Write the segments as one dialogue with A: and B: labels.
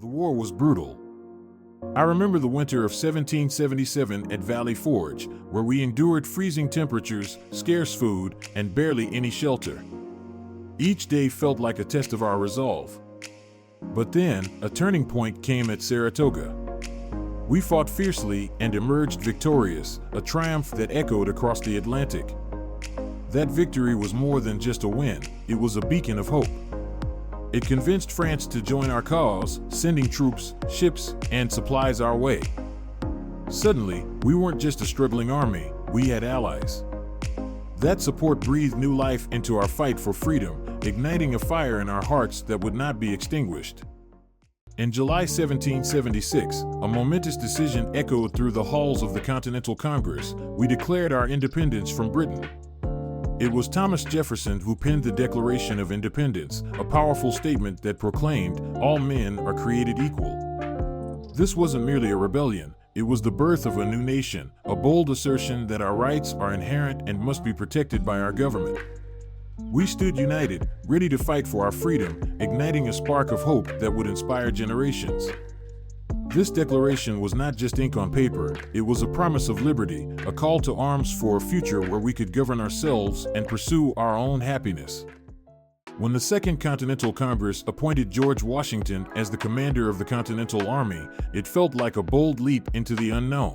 A: The war was brutal. I remember the winter of 1777 at Valley Forge, where we endured freezing temperatures, scarce food, and barely any shelter. Each day felt like a test of our resolve. But then, a turning point came at Saratoga. We fought fiercely and emerged victorious, a triumph that echoed across the Atlantic. That victory was more than just a win, it was a beacon of hope. It convinced France to join our cause, sending troops, ships, and supplies our way. Suddenly, we weren't just a struggling army, we had allies. That support breathed new life into our fight for freedom, igniting a fire in our hearts that would not be extinguished. In July 1776, a momentous decision echoed through the halls of the Continental Congress. We declared our independence from Britain. It was Thomas Jefferson who penned the Declaration of Independence, a powerful statement that proclaimed, "All men are created equal." This wasn't merely a rebellion, it was the birth of a new nation, a bold assertion that our rights are inherent and must be protected by our government. We stood united, ready to fight for our freedom, igniting a spark of hope that would inspire generations. This declaration was not just ink on paper, it was a promise of liberty, a call to arms for a future where we could govern ourselves and pursue our own happiness. When the Second Continental Congress appointed George Washington as the commander of the Continental Army, it felt like a bold leap into the unknown.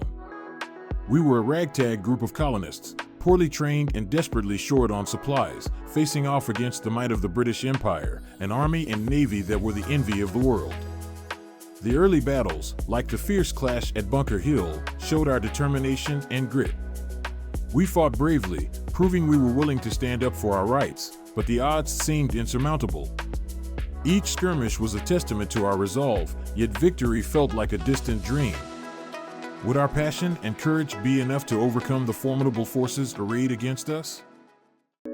A: We were a ragtag group of colonists, poorly trained and desperately short on supplies, facing off against the might of the British Empire, an army and navy that were the envy of the world. The early battles, like the fierce clash at Bunker Hill, showed our determination and grit. We fought bravely, proving we were willing to stand up for our rights, but the odds seemed insurmountable. Each skirmish was a testament to our resolve, yet victory felt like a distant dream. Would our passion and courage be enough to overcome the formidable forces arrayed against us?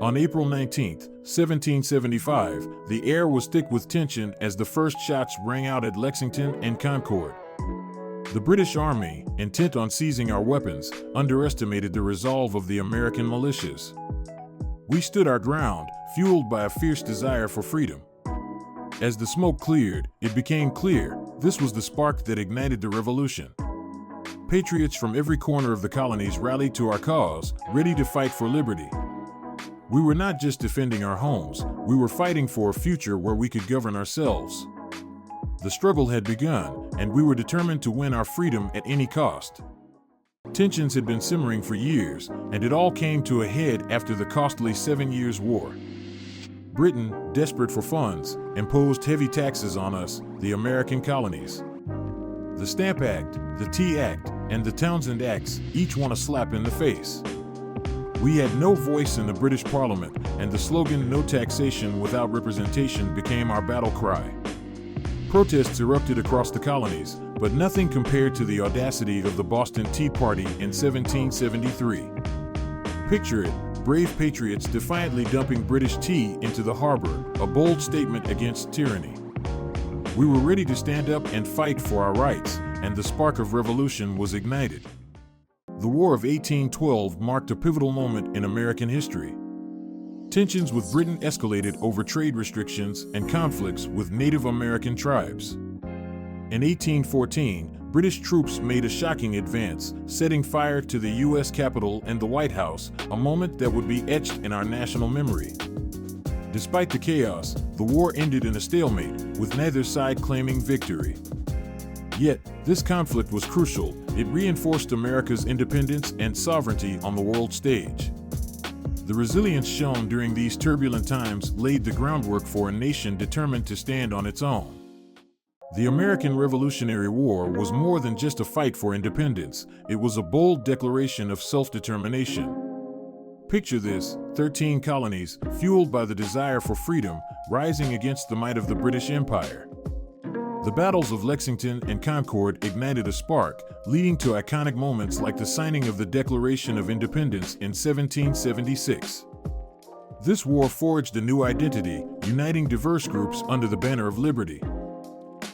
A: On April 19, 1775, the air was thick with tension as the first shots rang out at Lexington and Concord. The British Army, intent on seizing our weapons, underestimated the resolve of the American militias. We stood our ground, fueled by a fierce desire for freedom. As the smoke cleared, it became clear this was the spark that ignited the revolution. Patriots from every corner of the colonies rallied to our cause, ready to fight for liberty. We were not just defending our homes, we were fighting for a future where we could govern ourselves. The struggle had begun, and we were determined to win our freedom at any cost. Tensions had been simmering for years, and it all came to a head after the costly 7 Years' War. Britain, desperate for funds, imposed heavy taxes on us, the American colonies. The Stamp Act, the Tea Act, and the Townshend Acts each one a slap in the face. We had no voice in the British Parliament, and the slogan "No taxation without representation" became our battle cry. Protests erupted across the colonies, but nothing compared to the audacity of the Boston Tea Party in 1773. Picture it, brave patriots defiantly dumping British tea into the harbor, a bold statement against tyranny. We were ready to stand up and fight for our rights, and the spark of revolution was ignited. The War of 1812 marked a pivotal moment in American history. Tensions with Britain escalated over trade restrictions and conflicts with Native American tribes. In 1814, British troops made a shocking advance, setting fire to the U.S. Capitol and the White House, a moment that would be etched in our national memory. Despite the chaos, the war ended in a stalemate, with neither side claiming victory. Yet, this conflict was crucial. It reinforced America's independence and sovereignty on the world stage. The resilience shown during these turbulent times laid the groundwork for a nation determined to stand on its own. The American Revolutionary War was more than just a fight for independence, it was a bold declaration of self-determination. Picture this, 13 colonies, fueled by the desire for freedom, rising against the might of the British Empire. The battles of Lexington and Concord ignited a spark, leading to iconic moments like the signing of the Declaration of Independence in 1776. This war forged a new identity, uniting diverse groups under the banner of liberty.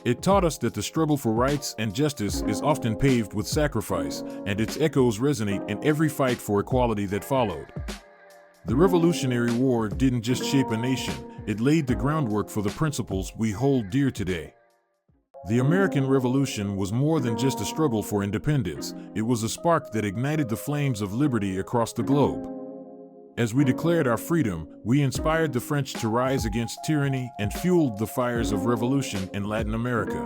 A: It taught us that the struggle for rights and justice is often paved with sacrifice, and its echoes resonate in every fight for equality that followed. The Revolutionary War didn't just shape a nation, it laid the groundwork for the principles we hold dear today. The American Revolution was more than just a struggle for independence. It was a spark that ignited the flames of liberty across the globe. As we declared our freedom, we inspired the French to rise against tyranny and fueled the fires of revolution in Latin America.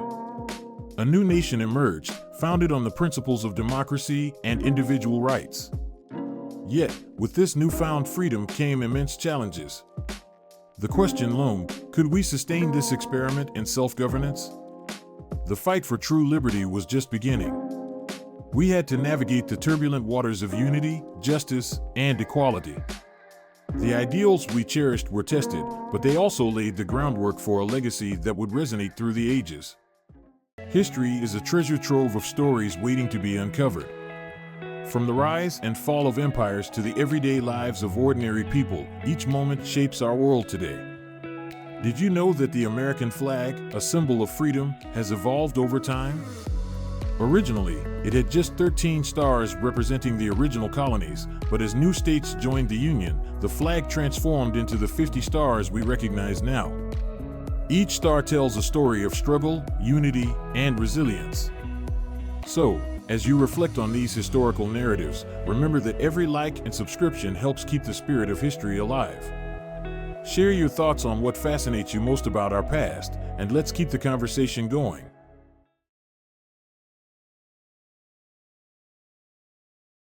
A: A new nation emerged, founded on the principles of democracy and individual rights. Yet, with this newfound freedom came immense challenges. The question loomed, could we sustain this experiment in self-governance? The fight for true liberty was just beginning. We had to navigate the turbulent waters of unity, justice, and equality. The ideals we cherished were tested, but they also laid the groundwork for a legacy that would resonate through the ages. History is a treasure trove of stories waiting to be uncovered. From the rise and fall of empires to the everyday lives of ordinary people, each moment shapes our world today. Did you know that the American flag, a symbol of freedom, has evolved over time? Originally, it had just 13 stars representing the original colonies, but as new states joined the Union, the flag transformed into the 50 stars we recognize now. Each star tells a story of struggle, unity, and resilience. So, as you reflect on these historical narratives, remember that every like and subscription helps keep the spirit of history alive. Share your thoughts on what fascinates you most about our past, and let's keep the conversation going.